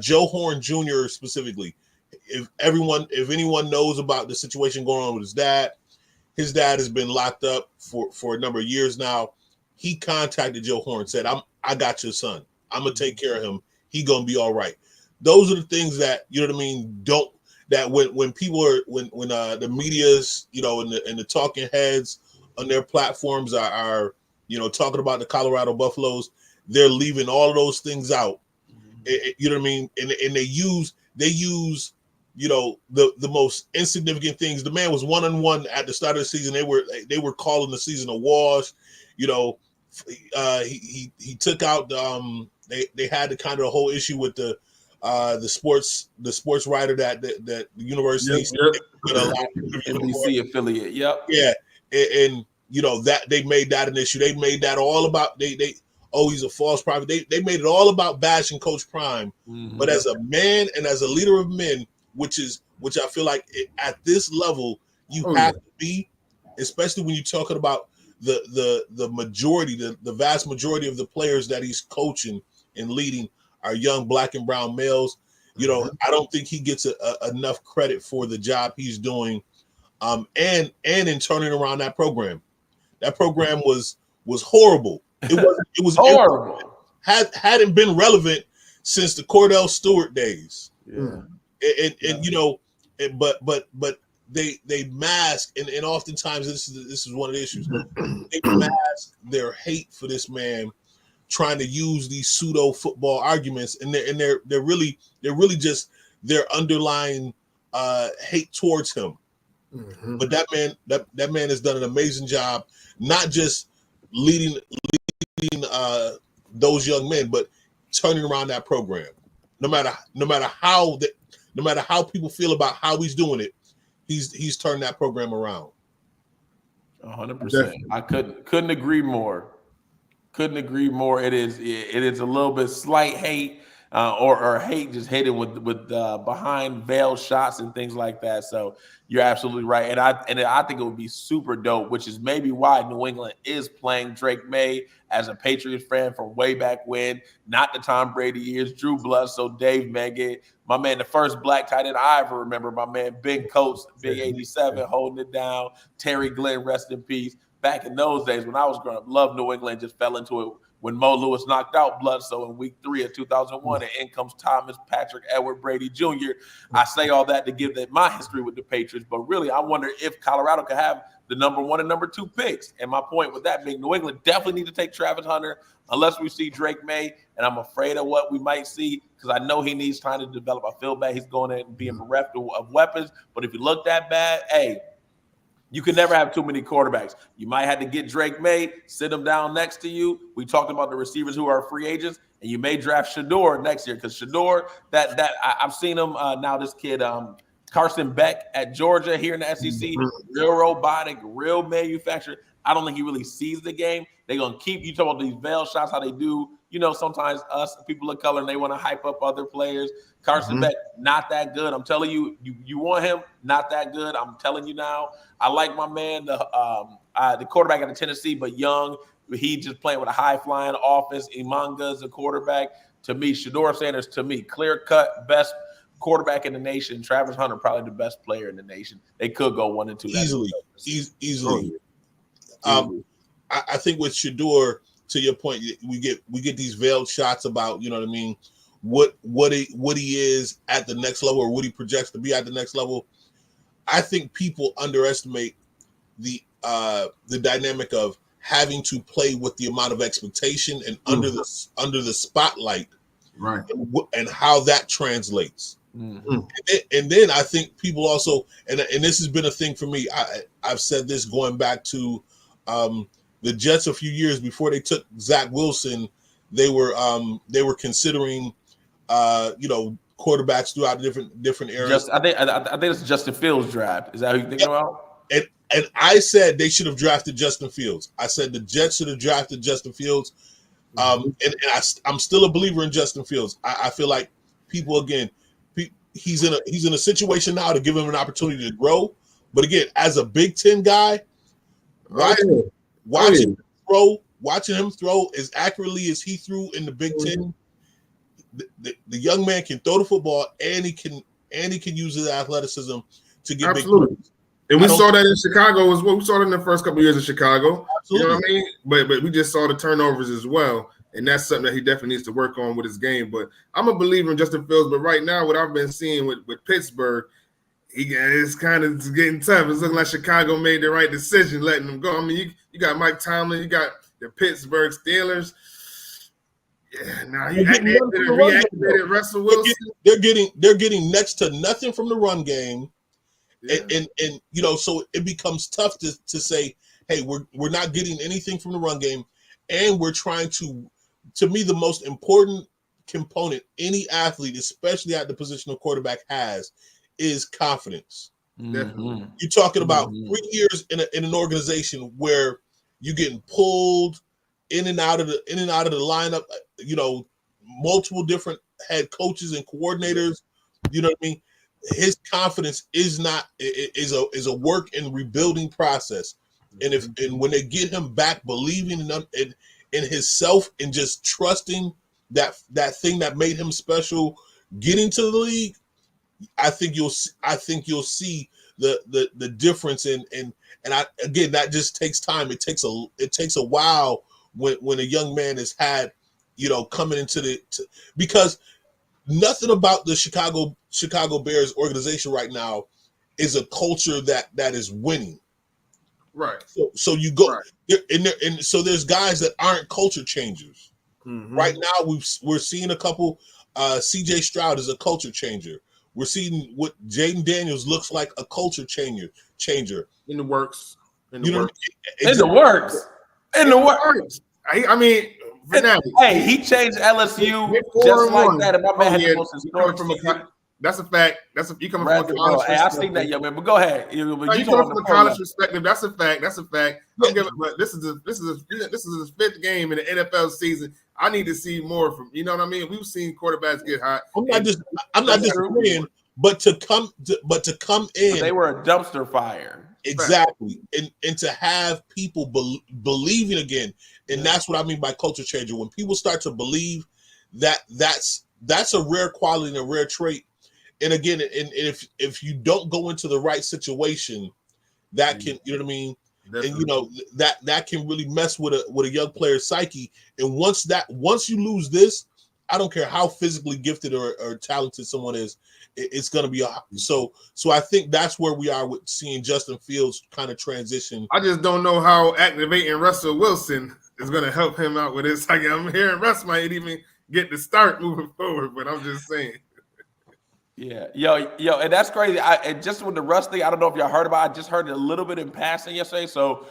Joe Horn Jr. specifically. If anyone knows about the situation going on with his dad has been locked up for a number of years now. He contacted Joe Horn, said, I got your son. I'm gonna take care of him. He gonna be all right. Those are the things that, you know what I mean, that when people are when the media's, and the talking heads on their platforms are talking about the Colorado Buffaloes, they're leaving all of those things out. You know what I mean? And they use the most insignificant things. The man was 1-1 at the start of the season. They were calling the season a wash. He took out they had the kind of the whole issue with the sports writer that the university NBC affiliate. Yep. Yeah, and that they made that an issue. They made that all about he's a false prophet. They made it all about bashing Coach Prime. Mm-hmm. But as a man and as a leader of men, which I feel like at this level you have to be, especially when you're talking about the majority, the vast majority of the players that he's coaching and leading are young black and brown males. I don't think he gets enough credit for the job he's doing, and in turning around that program. That program was horrible. It was horrible. Hadn't been relevant since the Cordell Stewart days. Yeah. But they mask, and oftentimes this is one of the issues. They mask their hate for this man, trying to use these pseudo football arguments, and they're really just their underlying hate towards him. Mm-hmm. But that man has done an amazing job, not just leading those young men, but turning around that program. No matter how people feel about how he's doing it, he's turned that program around. 100%. I couldn't agree more. Couldn't agree more. It is a little bit slight hate, or hate just hidden with behind veiled shots and things like that. So you're absolutely right, and I think it would be super dope, which is maybe why New England is playing Drake May as a Patriots fan from way back when, not the Tom Brady years, Drew Bledsoe, Dave Meggett, my man, the first black tight end I ever remember, my man Big Coates, Big 87, holding it down, Terry Glenn, rest in peace. Back in those days when I was growing up, loved New England, just fell into it when Mo Lewis knocked out Bledsoe in week 3 of 2001, and in comes Thomas Patrick Edward Brady Jr. I say all that to give that my history with the Patriots, but really I wonder if Colorado could have the number 1 and number 2 picks. And my point with that being, New England definitely need to take Travis Hunter unless we see Drake May, and I'm afraid of what we might see because I know he needs time to develop. I feel bad he's going in and being bereft of weapons, but if he looked that bad, hey, you can never have too many quarterbacks. You might have to get Drake May, sit him down next to you. We talked about the receivers who are free agents, and you may draft Shador next year because Shador, I've seen him now. This kid, Carson Beck at Georgia here in the SEC, real robotic, real manufactured. I don't think he really sees the game. They're gonna keep you talking about these veil shots, how they do. Sometimes us people of color and they want to hype up other players. Carson Beck, not that good. I'm telling you, you want him, not that good. I'm telling you now. I like my man, the quarterback out of Tennessee, but young. He just playing with a high flying offense. Imanga is a quarterback. To me, Shador Sanders, clear cut best quarterback in the nation. Travis Hunter, probably the best player in the nation. They could go 1 and 2 easily. I think with Shador, to your point, we get these veiled shots about, what he is at the next level or what he projects to be at the next level. I think people underestimate the dynamic of having to play with the amount of expectation and under the spotlight, right? And how that translates. Mm-hmm. And then I think people also, and this has been a thing for me. I've said this going back to the Jets a few years before they took Zach Wilson. They were considering quarterbacks throughout different eras. I think it's Justin Fields draft. Is that who you're thinking about? And I said they should have drafted Justin Fields. I said the Jets should have drafted Justin Fields. And I'm still a believer in Justin Fields. I feel like people, again, he's in a situation now to give him an opportunity to grow. But again, as a Big Ten guy, watching him throw as accurately as he threw in the Big Ten, the young man can throw the football and he can use his athleticism to get big plays. And we saw that in Chicago as well. We saw it in the first couple of years in Chicago. Absolutely. You know what I mean? But we just saw the turnovers as well. And that's something that he definitely needs to work on with his game. But I'm a believer in Justin Fields. But right now, what I've been seeing with Pittsburgh, it's kind of getting tough. It's looking like Chicago made the right decision letting him go. I mean, you got Mike Tomlin. You got the Pittsburgh Steelers. Yeah, now he reactivated Russell Wilson. They're getting next to nothing from the run game, and you know, so it becomes tough to say, hey, we're not getting anything from the run game, and we're trying to me, the most important component any athlete, especially at the position of quarterback, has is confidence. Definitely. You're talking about 3 years in an organization where you're getting pulled in and out of the lineup, you know, multiple different head coaches and coordinators. You know what I mean? His confidence is a work and rebuilding process. And when they get him back believing in himself and just trusting that thing that made him special, getting to the league, I think you'll see the difference again, that just takes time. It takes a while when a young man has had, you know, coming into because nothing about the Chicago Bears organization right now is a culture that is winning. Right. So you go and so there's guys that aren't culture changers. Mm-hmm. Right now we're seeing a couple. CJ Stroud is a culture changer. We're seeing what Jaden Daniels looks like, a culture changer in the works. In the works. I mean, hey, he changed LSU just like that. And my man had the most historic season. That's a fact. You coming from a college perspective. I've seen that, young man. But go ahead. You coming from a college perspective. That's a fact. But this is his fifth game in the NFL season. I need to see more from. You know what I mean? We've seen quarterbacks get hot. I'm not disagreeing, but to come in, they were a dumpster fire. Exactly, and to have people believing again, and that's what I mean by culture changer. When people start to believe that's a rare quality and a rare trait. And again, and if you don't go into the right situation, that can, you know what I mean. Definitely. And you know that can really mess with a young player's psyche. And once you lose this, I don't care how physically gifted or talented someone is, it's going to be so I think that's where we are with seeing Justin Fields kind of transition. I just don't know how activating Russell Wilson is going to help him out with this. I'm hearing Russ might even get the start moving forward, but I'm just saying. Yeah, yo, and that's crazy. And just with the Russ thing, I don't know if y'all heard about it. I just heard it a little bit in passing yesterday. So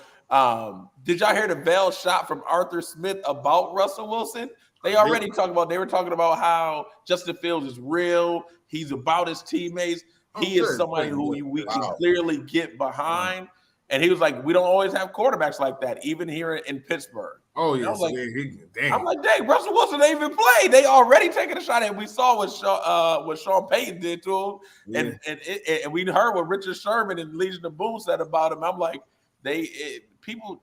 did y'all hear the veil shot from Arthur Smith about Russell Wilson? They were talking about how Justin Fields is real. He's about his teammates. He is somebody who we can clearly get behind. And he was like, we don't always have quarterbacks like that, even here in Pittsburgh. Oh, yeah. I'm like, dang, Russell Wilson ain't even played. They already taking a shot at. We saw what Sean Payton did to him. Yeah. And we heard what Richard Sherman and Legion of Boom said about him. I'm like,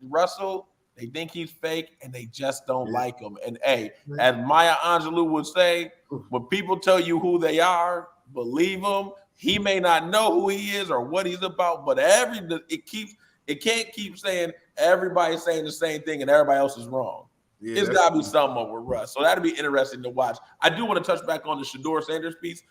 Russell, they think he's fake and they just don't like him. And hey, as Maya Angelou would say, when people tell you who they are, believe them. He may not know who he is or what he's about, but it can't keep saying everybody's saying the same thing and everybody else is wrong. Yeah, it's got to be something up with Russ. So that'll be interesting to watch. I do want to touch back on the Shedeur Sanders piece.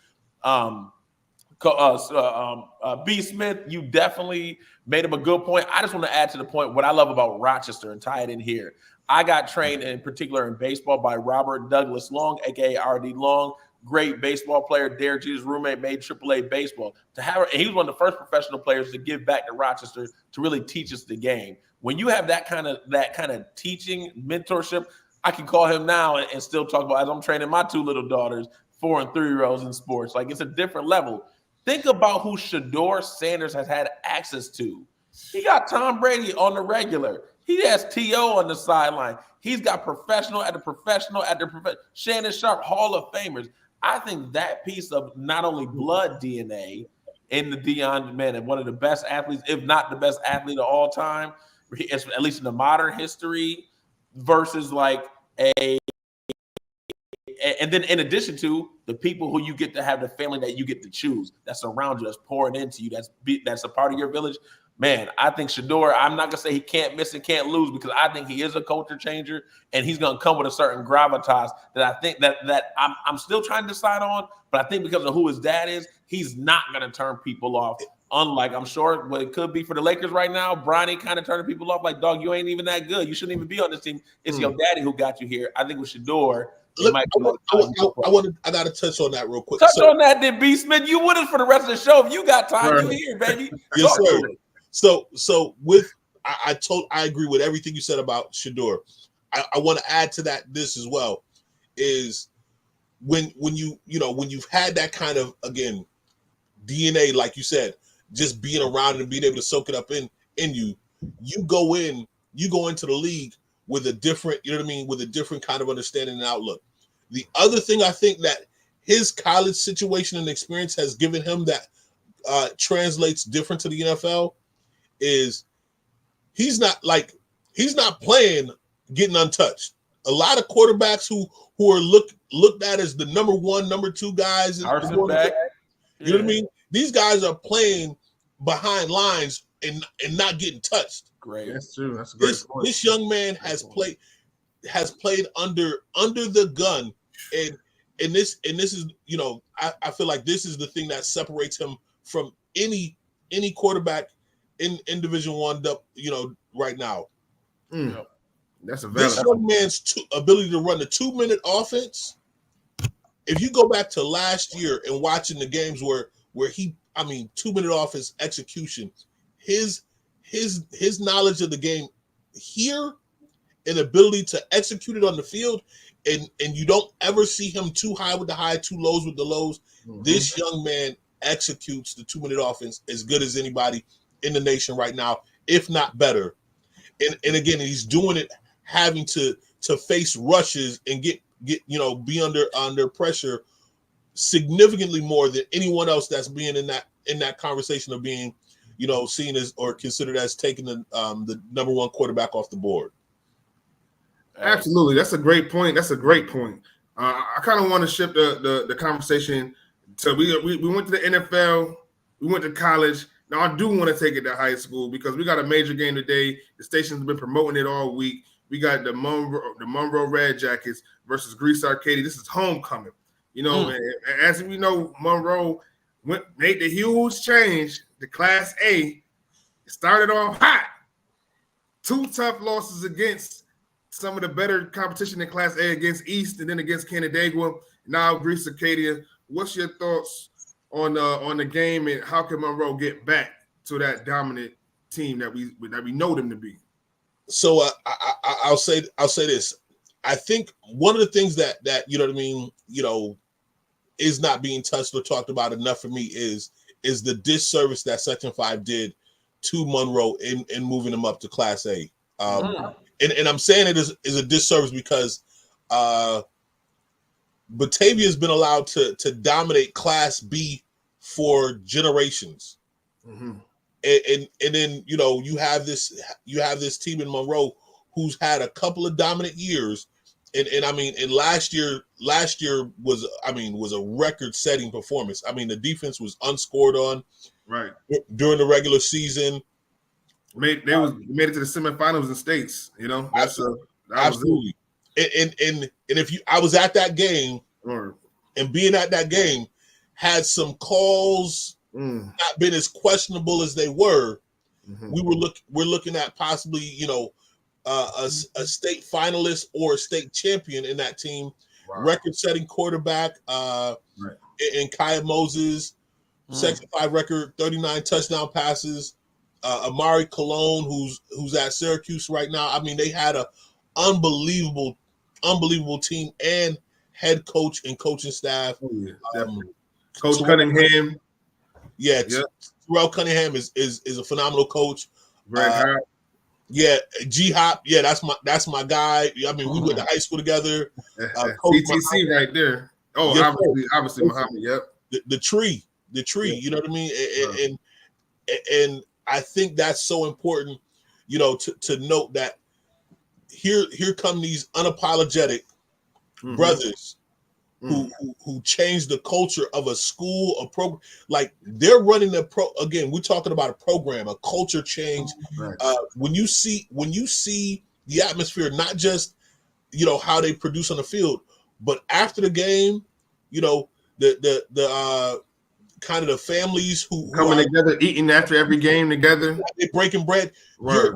B. Smith, you definitely made him a good point. I just want to add to the point what I love about Rochester and tie it in here. I got trained in particular in baseball by Robert Douglas Long, aka R.D. Long. Great baseball player. Derek Jeter's roommate made AAA baseball. And he was one of the first professional players to give back to Rochester to really teach us the game. When you have that kind of teaching mentorship, I can call him now and still talk about as I'm training my two little daughters, 4 and 3-year-olds in sports. Like it's a different level. Think about who Shedeur Sanders has had access to. He got Tom Brady on the regular. He has T.O. on the sideline. He's got professional after professional after professional. Shannon Sharp, Hall of Famers. I think that piece of not only blood DNA in the Deion, man, and one of the best athletes, if not the best athlete of all time, at least in the modern history, versus like and then in addition to the people who you get to have the family that you get to choose, that's around you, that's pouring into you, that's a part of your village. Man, I think Shedeur, I'm not going to say he can't miss and can't lose because I think he is a culture changer and he's going to come with a certain gravitas that I think that I'm still trying to decide on, but I think because of who his dad is, he's not going to turn people off. Unlike, I'm sure, what it could be for the Lakers right now, Bronny kind of turning people off like, dog, you ain't even that good. You shouldn't even be on this team. It's your daddy who got you here. I think with Shedeur, Look, I got to touch on that real quick. Touch on that, then, BacSpin. You with us for the rest of the show. If you got time, you here, baby. Yes, sir. So with I agree with everything you said about Shedeur. I want to add to that this as well is when you've had that kind of, again, DNA, like you said, just being around it and being able to soak it up in you go into the league with a different, with a different kind of understanding and outlook. The other thing I think that his college situation and experience has given him that translates different to the NFL is he's not playing getting untouched. A lot of quarterbacks who are looked at as the number one, number two guys, you know what I mean? These guys are playing behind lines and not getting touched. Great. That's true. That's a great point. This young man has played under the gun, and this is, I feel like this is the thing that separates him from any quarterback in Division I, right now. That's a valid. This young man's ability to run the 2-minute offense. If you go back to last year and watching the games where he, 2-minute offense execution, his knowledge of the game here and ability to execute it on the field, and you don't ever see him too high with the high, too lows with the lows. Mm-hmm. This young man executes the 2-minute offense as good as anybody in the nation right now, if not better. And again, he's doing it having to face rushes and get be under pressure significantly more than anyone else that's being in that conversation of being, seen as or considered as taking the number one quarterback off the board. Absolutely. That's a great point. I kind of want to shift the conversation. So we went to the NFL, we went to college. Now I do want to take it to high school because we got a major game today. The station's been promoting it all week. We got the Monroe Red Jackets versus Greece Arcadia. This is homecoming. And as we know, Monroe made the huge change to Class A. It started off hot. 2 tough losses against some of the better competition in Class A against East and then against Canandaigua. Now Greece Arcadia. What's your thoughts on the game and how can Monroe get back to that dominant team that we know them to be? So I'll say this. I think one of the things that is not being touched or talked about enough for me is the disservice that Section 5 did to Monroe in moving them up to Class A. And I'm saying it is a disservice because Batavia has been allowed to dominate Class B for generations. Mm-hmm. And then you have this team in Monroe who's had a couple of dominant years, and last year was a record-setting performance. The defense was unscored on right during the regular season. Made it to the semifinals in states. Absolutely. And if I was at that game, and being at that game, had some calls not been as questionable as they were, we're looking at possibly a state finalist or a state champion in that team. Wow. Record-setting quarterback in Kaya Moses, Section 5 record, 39 touchdown passes. Amari Colon, who's at Syracuse right now. They had an unbelievable team and head coach and coaching staff. Oh, yeah, definitely. Coach Cunningham. Yeah, Terrell Cunningham is a phenomenal coach. Yeah, G-Hop. Yeah, that's my guy. We went to high school together. CTC right there. Oh, yeah, obviously Muhammad. Yep. The tree. Yeah. You know what I mean? And I think that's so important. To note that here come these unapologetic brothers who changed the culture of a school, a program. Like they're running again, we're talking about a program, a culture change. Right. When you see the atmosphere, not just how they produce on the field, but after the game, the kind of the families who coming together, eating after every game together, breaking bread. Right.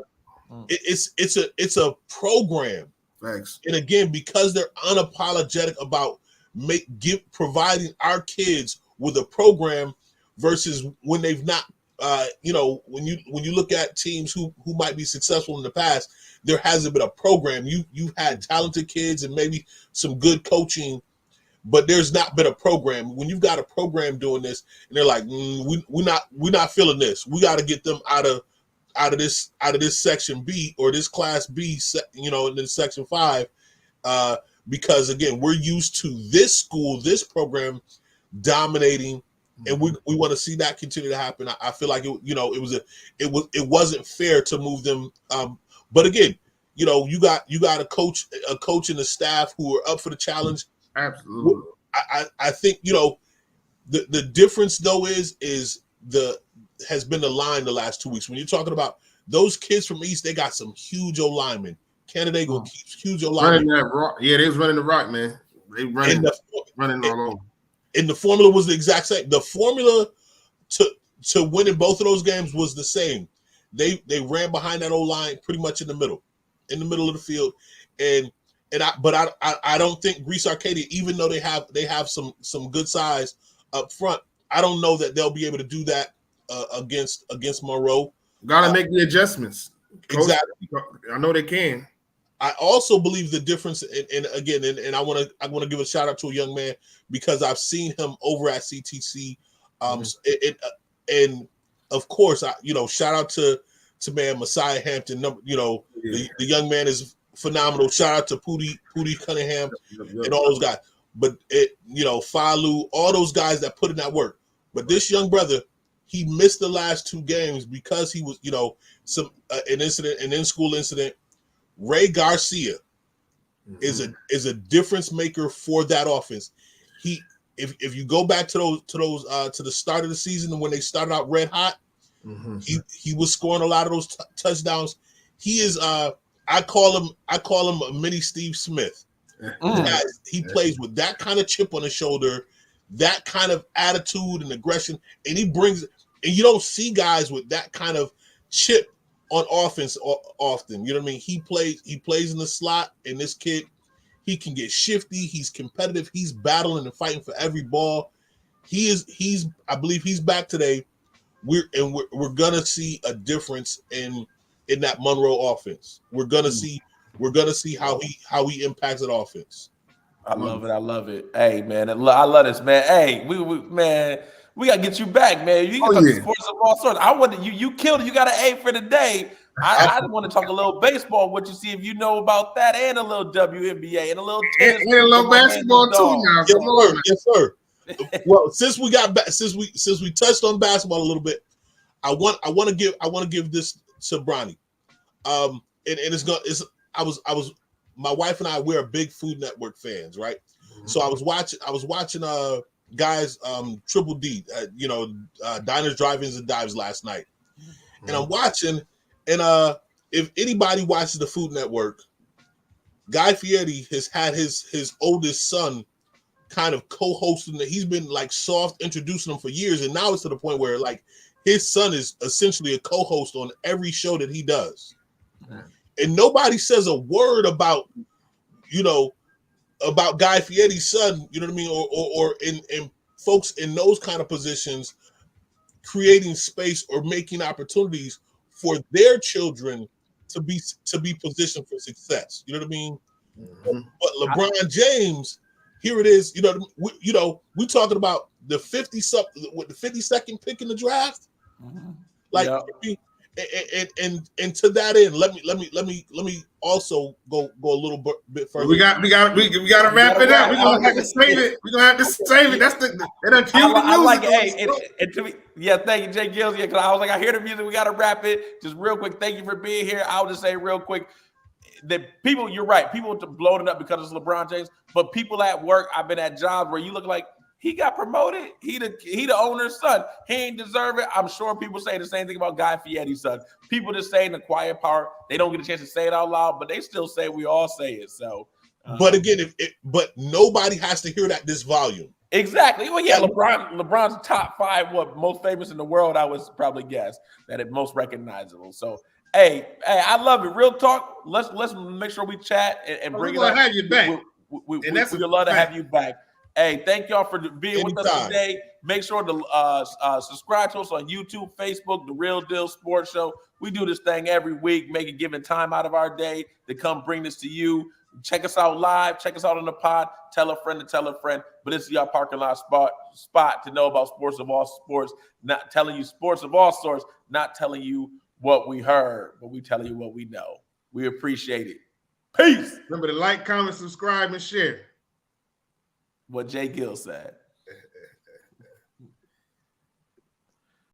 It's a program. Thanks. And again, because they're unapologetic about providing our kids with a program versus when they've not, when you look at teams who might be successful in the past, there hasn't been a program. You've had talented kids and maybe some good coaching, but there's not been a program. When you've got a program doing this, and they're like, we're not feeling this. We got to get them out of this section B or this class B, and then section 5, because again, we're used to this school, this program dominating, and we want to see that continue to happen. I feel like it wasn't fair to move them. But again, you got a coach and the staff who are up for the challenge. Absolutely. I think the difference though has been the line the last 2 weeks. When you're talking about those kids from East, they got some huge O linemen. Canada gonna keep huge O linemen. Running that rock. Yeah, they was running the rock, man. They running all over. And the formula was the exact same. The formula to winning both of those games was the same. They ran behind that O line pretty much in the middle of the field, but I don't think Greece Arcadia, even though they have some good size up front, I don't know that they'll be able to do that against Monroe. Gotta make the adjustments. Exactly. I know they can. I also believe the difference, and I want to give a shout out to a young man because I've seen him over at CTC, and of course, shout out to man Messiah Hampton. The young man is phenomenal. Shout out to Pootie Cunningham and all those guys. But Falu, all those guys that put in that work. But this young brother, he missed the last 2 games because he was, an in-school incident. Ray Garcia is a difference maker for that offense. If you go back to the start of the season when they started out red hot, he was scoring a lot of those touchdowns. He is I call him a mini Steve Smith. He plays with that kind of chip on his shoulder, that kind of attitude and aggression, and he brings. And you don't see guys with that kind of chip on offense often. You know what I mean? He plays in the slot, and this kid, he can get shifty. He's competitive. He's battling and fighting for every ball. I believe he's back today. We're gonna see a difference in that Monroe offense. We're gonna see how he impacts that offense. I love it. Hey man, I love this, man. Hey, we gotta get you back, man. You can talk sports of all sorts. I wanted you killed it. You got an A for the day. I want to talk a little baseball with you, see if you know about that, and a little WNBA and a little tennis and a little basketball too. Now, yes, sir. Well, since we got back, since we touched on basketball a little bit, I want to give this to Bronny. My wife and I, we're big Food Network fans, right? So I was watching guys Triple D, Diners, Drive-Ins, and Dives last night, and I'm watching, and if anybody watches the Food Network, Guy Fieri has had his oldest son kind of co-hosting that. He's been like soft introducing him for years, and now it's to the point where like his son is essentially a co-host on every show that he does. And nobody says a word about Guy Fieri's son, you know what I mean, or in folks in those kind of positions creating space or making opportunities for their children to be positioned for success. You know what I mean? But LeBron James, here it is. We talking about the 52nd pick in the draft. Like, and to that end, let me also go a little bit further. We got to wrap it up. We're gonna have to save it. That's I like it. Hey, thank you, J-GILLZ. Yeah, because I was like, I hear the music. We got to wrap it. Just real quick. Thank you for being here. I'll just say real quick that people, you're right. People blowing it up because it's LeBron James, but people at work, I've been at jobs where you look like he got promoted. He the owner's son. He ain't deserve it. I'm sure people say the same thing about Guy Fieri's son. People just say in the quiet part, they don't get a chance to say it out loud, but they still say we all say it. So, but again, but nobody has to hear that this volume. Exactly. Well, yeah, LeBron's top 5, most famous in the world. I would probably guess that it most recognizable. So, Hey, I love it. Real talk. Let's make sure we chat and bring it up. We're gonna have you back. We would love to have you back. Hey, thank y'all for being with us today. Make sure to subscribe to us on YouTube, Facebook, The Real Deal Sports Show. We do this thing every week, giving time out of our day to come bring this to you. Check us out live. Check us out on the pod. Tell a friend to tell a friend. But this is your parking lot spot to know about sports of all sports. Not telling you sports of all sorts. Not telling you what we heard, but we telling you what we know. We appreciate it. Peace. Remember to like, comment, subscribe, and share. What J-GILLZ said.